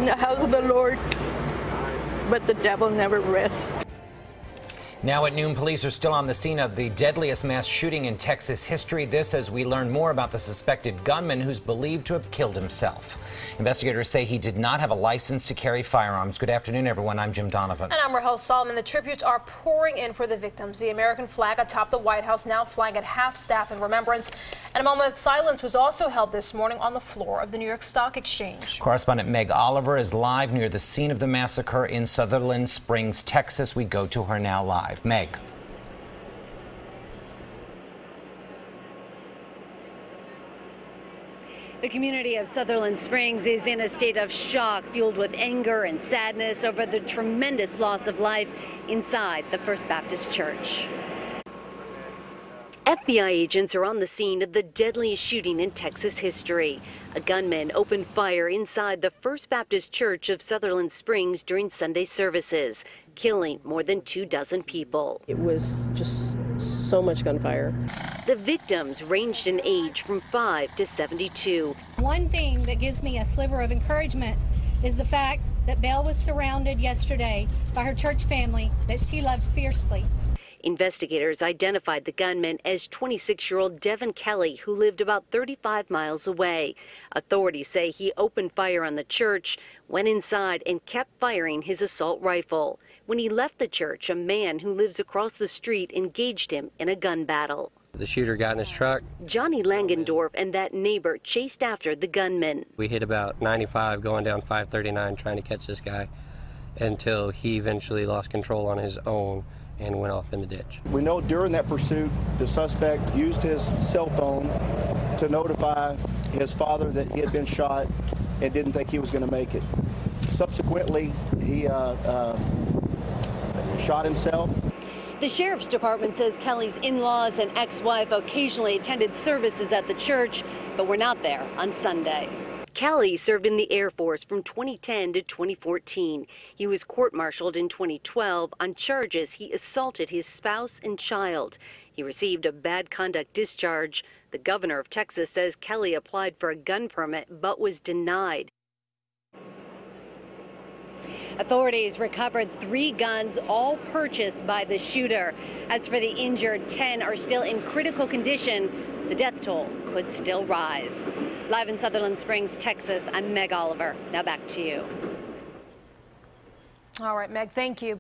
the house of the Lord, but the devil never rests. Now at noon, police are still on the scene of the deadliest mass shooting in Texas history. This as we learn more about the suspected gunman who's believed to have killed himself. Investigators say he did not have a license to carry firearms. Good afternoon, everyone. I'm Jim Donovan. And I'm Rahel Solomon. The tributes are pouring in for the victims. The American flag atop the White House now flying at half-staff in remembrance. And a moment of silence was also held this morning on the floor of the New York Stock Exchange. Correspondent Meg Oliver is live near the scene of the massacre in Sutherland Springs, Texas. We go to her now live. Meg. The community of Sutherland Springs is in a state of shock, fueled with anger and sadness over the tremendous loss of life inside the First Baptist Church. FBI agents are on the scene of the deadliest shooting in Texas history. A gunman opened fire inside the First Baptist Church of Sutherland Springs during Sunday services, killing more than 24 people. It was just so much gunfire. The victims ranged in age from 5 to 72. One thing that gives me a sliver of encouragement is the fact that Belle was surrounded yesterday by her church family that she loved fiercely. Investigators identified the gunman as 26-year-old Devin Kelly, who lived about 35 miles away. Authorities say he opened fire on the church, went inside, and kept firing his assault rifle. When he left the church, a man who lives across the street engaged him in a gun battle. The shooter got in his truck. Johnny Langendorf and that neighbor chased after the gunman. We hit about 95 going down 539 trying to catch this guy until he eventually lost control on his own and went off in the ditch. We know during that pursuit, the suspect used his cell phone to notify his father that he had been shot and didn't think he was going to make it. Subsequently, he shot himself. The sheriff's department says Kelly's in-laws and ex-wife occasionally attended services at the church, but were not there on Sunday. Kelly served in the Air Force from 2010 to 2014. He was court-martialed in 2012 on charges he assaulted his spouse and child. He received a bad conduct discharge. The governor of Texas says Kelly applied for a gun permit but was denied. Authorities recovered 3 guns, all purchased by the shooter. As for the injured, 10 are still in critical condition. The death toll could still rise. Live in Sutherland Springs, Texas, I'm Meg Oliver. Now back to you. All right, Meg, thank you.